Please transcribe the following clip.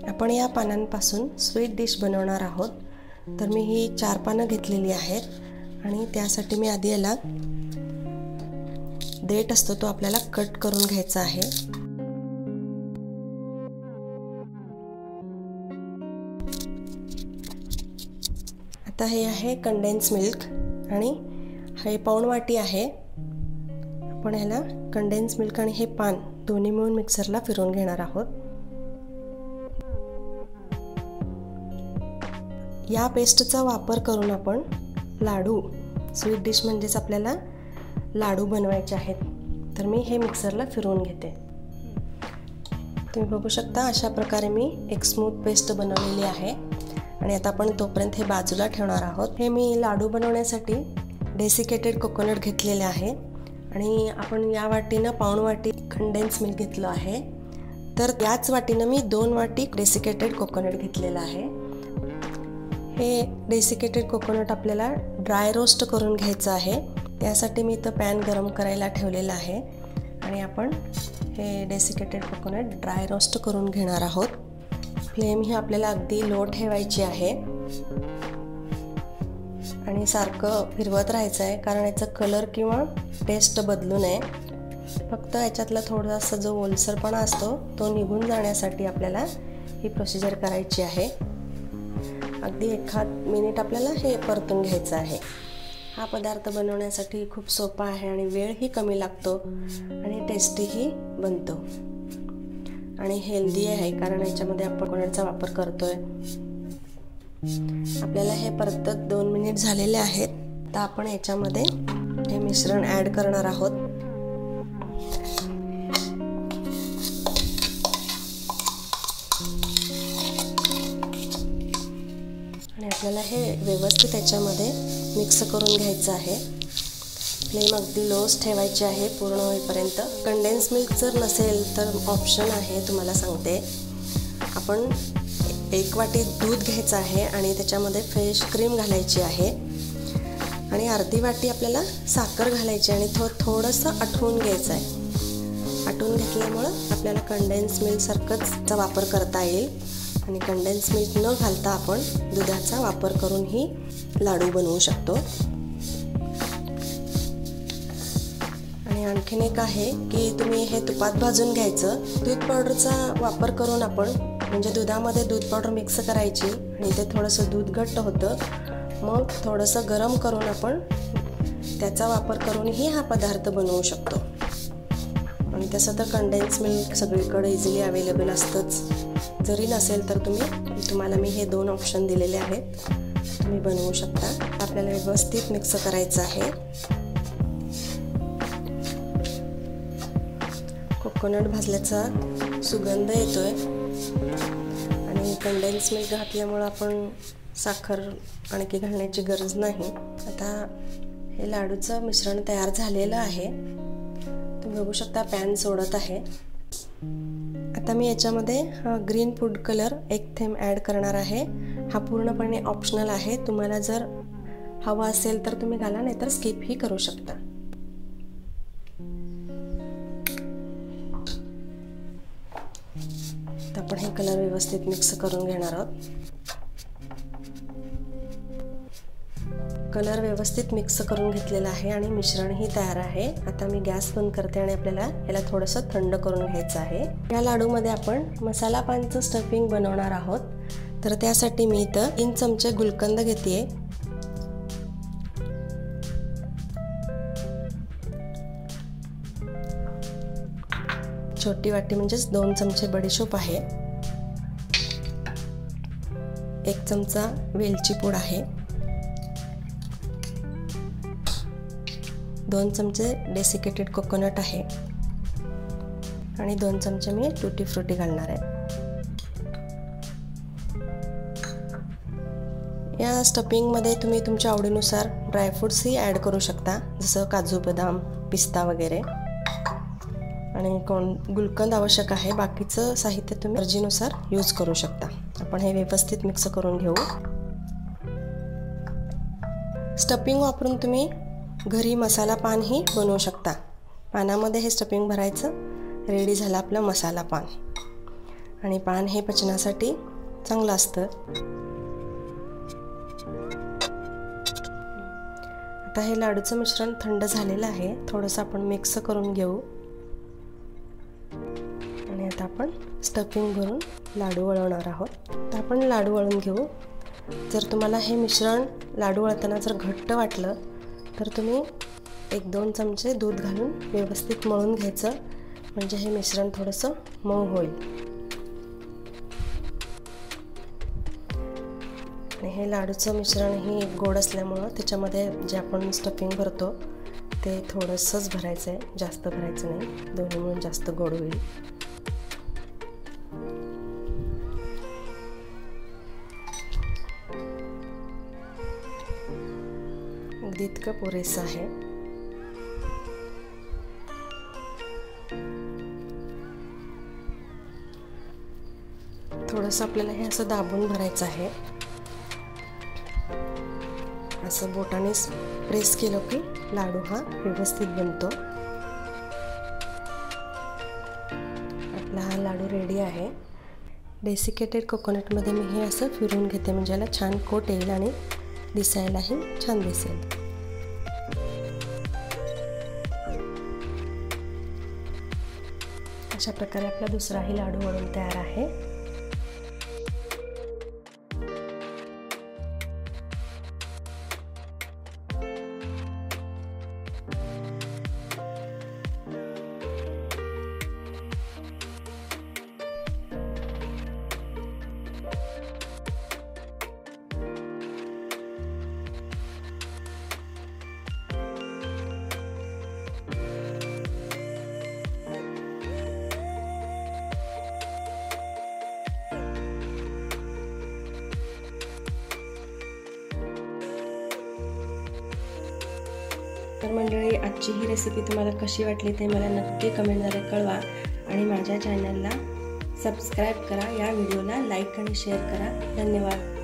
आपण या पानांपासून स्वीट डिश बनवणार आहोत। तर मी ही 4 पानं घेतलेली आहेत आणि त्यासाठी मी आधी याला देठ असतो तो आपल्याला कट करून घ्यायचा आहे। आता हे आहे कंडेन्स मिल्क आणि हे पाऊण वाटी आहे। आपण याला कंडेन्स मिल्क आणि हे पान दोन्ही मिळून मिक्सरला फिरवून घेणार आहोत। या पेस्टचा वापर करून आपण लाडू स्वीट डिश म्हणजेच आपल्याला लाडू बनवायचे आहेत। तर मी हे मिक्सरला फिरवून घेते। तुम्ही बघू शकता अशा प्रकारे मी एक स्मूथ पेस्ट बनवलेली आहे आणि आता आपण तोपर्यंत हे बाजूला ठेवणार आहोत। हे मी लाडू बनवण्यासाठी डेसिकेटेड कोकोनट घेतलेले आहे आणि आपण या वाटीनं पाऊण वाटी कंडेन्स मिल्क घेतलं आहे। तर याच वाटीनं मी 2 वाटी डेसिकेटेड कोकोनट घेतलेला आहे। हे डेसिकेटेड कोकोनट आपल्याला ड्राय रोस्ट करून घ्यायचं आहे। त्यासाठी मी इथं पॅन गरम करायला ठेवलेला आहे आणि आपण हे डेसिकेटेड कोकोनट ड्राय रोस्ट करून घेणार आहोत। फ्लेम ही आपल्याला अगदी लो ठेवायची आहे आणि सारखं फिरवत राहायचं आहे, कारण याचा कलर किंवा टेस्ट बदलू नये। फक्त याच्यातला थोडासा जो ओलसरपणा असतो तो निघून जाण्यासाठी आपल्याला ही प्रोसिजर करायची आहे। अगदी 1 मिनिट आपल्याला हे परतून घ्यायचं आहे। हा पदार्थ बनवण्यासाठी खूप सोपा आहे आणि वेळही कमी लागतो आणि टेस्टीही बनतो आणि हेल्दी आहे, कारण याच्यामध्ये आपण कोकोनटचा वापर करतोय। आपल्याला हे परतत 2 मिनिट झालेले आहेत। आता आपण याच्यामध्ये हे मिश्रण ॲड करणार आहोत। आणि आपल्याला हे व्यवस्थित याच्यामध्ये मिक्स करून घ्यायचं आहे। फ्लेम अगदी लोच ठेवायची आहे पूर्ण होईपर्यंत। कंडेन्स मिल्क जर नसेल तर ऑप्शन आहे, तुम्हाला सांगते। आपण 1 वाटी दूध घ्यायचं आहे आणि त्याच्यामध्ये फ्रेश क्रीम घालायची आहे आणि अर्धी वाटी आपल्याला साखर घालायची आणि थोडंसं आटवून घ्यायचं आहे। आटवून घेतल्यामुळं आपल्याला कंडेन्स मिल्क सारखंच वापर करता येईल आणि कंडेन्स मिल्क न घालता आपण दुधाचा वापर करून ही लाडू बनवू शकतो। आणि आणखीन एक आहे की तुम्ही हे तुपात भाजून घ्यायचं। दूध पावडरचा वापर करून आपण म्हणजे दुधामध्ये दूध पावडर मिक्स करायची आणि ते थोडंसं दूध घट्ट होतं, मग थोडंसं गरम करून आपण त्याचा वापर करूनही हा पदार्थ बनवू शकतो। आणि तसं तर कंडेन्स मिल्क सगळीकडे इझिली अवेलेबल असतंच। जरी नसेल तर तुम्हाला मी हे 2 ऑप्शन दिलेले आहेत, तुम्ही बनवू शकता। आपल्याला व्यवस्थित मिक्स करायचं आहे। कोकोनट भाजल्याचा सुगंध येतोय आणि कंडेन्स मिल्क घातल्यामुळे आपण साखर आणखी घालण्याची गरज नाही। आता हे लाडूचं मिश्रण तयार झालेलं आहे। तुम्ही बघू शकता पॅन सोडत आहे। आता मी याच्यामध्ये ग्रीन फूड कलर 1 थेंब ॲड करणार आहे। हा पूर्णपणे ऑप्शनल आहे, तुम्हाला जर हवा असेल तर तुम्ही घाला, नाहीतर स्किपही करू शकता। तर आपण हे कलर व्यवस्थित मिक्स करून घेणार आहोत। कलर व्यवस्थित मिक्स करून घेतलेला आहे आणि मिश्रणही तयार आहे। आता मी गॅस बंद करते आणि आपल्याला याला थोडंसं थंड करून घ्यायचं आहे। या लाडूमध्ये आपण मसाला पानचं स्टफिंग बनवणार आहोत। तर त्यासाठी मी इथं 3 चमचे गुलकंद घेते। छोटी वाटी म्हणजेच 2 चमचे बडीशोप आहे। 1 चमचा वेलची पूड आहे। 2 चमचे डेसिकेटेड कोकोनट आहे आणि 2 चमचे मी टूटी फ्रुटी घालणार आहे। या स्टफिंगमध्ये तुम्ही तुमच्या आवडीनुसार ड्रायफ्रूट्सही ॲड करू शकता, जसं काजू, बदाम, पिस्ता वगैरे। आणि गुलकंद आवश्यक आहे, बाकीचं साहित्य तुम्ही मर्जीनुसार यूज करू शकता। आपण हे व्यवस्थित मिक्स करून घेऊ। स्टफिंग वापरून तुम्ही घरी मसाला पानही बनवू शकता। पानामध्ये हे स्टफिंग भरायचं, रेडी झालं आपलं मसाला पान। आणि पान हे पचनासाठी चांगलं असतं। आता हे लाडूचं मिश्रण थंड झालेलं आहे, थोडंसं आपण मिक्स करून घेऊ आणि आता आपण स्टफिंग भरून लाडू वळवणार आहोत। तर आपण लाडू वळून घेऊ। जर तुम्हाला हे मिश्रण लाडू वळताना जर घट्ट वाटलं तर तुम्ही 1-2 चमचे दूध घालून व्यवस्थित मळून घ्यायचं, म्हणजे हे मिश्रण थोडंसं मऊ होईल। आणि हे लाडूचं मिश्रण ही गोड असल्यामुळं त्याच्यामध्ये जे आपण स्टफिंग भरतो ते थोडंसंच भरायचं आहे, जास्त भरायचं नाही, दोन्ही मिळून जास्त गोड होईल। अगदी इतकं पुरेसं आहे। थोडंसं आपल्याला हे असं दाबून भरायचं आहे, असं बोटाने प्रेस केलं की लाडू हा व्यवस्थित बनतो। आपला हा लाडू रेडी आहे। डेसिकेटेड कोकोनटमध्ये मी हे असं फिरवून घेते, म्हणजे याला छान कोट येईल आणि दिसायलाही छान दिसेल। अशा प्रकारे आपला दुसराही लाडू वळून तयार आहे। तर मंडळी, आजची ही रेसिपी तुम्हाला कशी वाटली ते मला नक्की कमेंटद्वारे कळवा आणि माझ्या चॅनलला सबस्क्राईब करा, या व्हिडिओला लाईक आणि शेअर करा। धन्यवाद।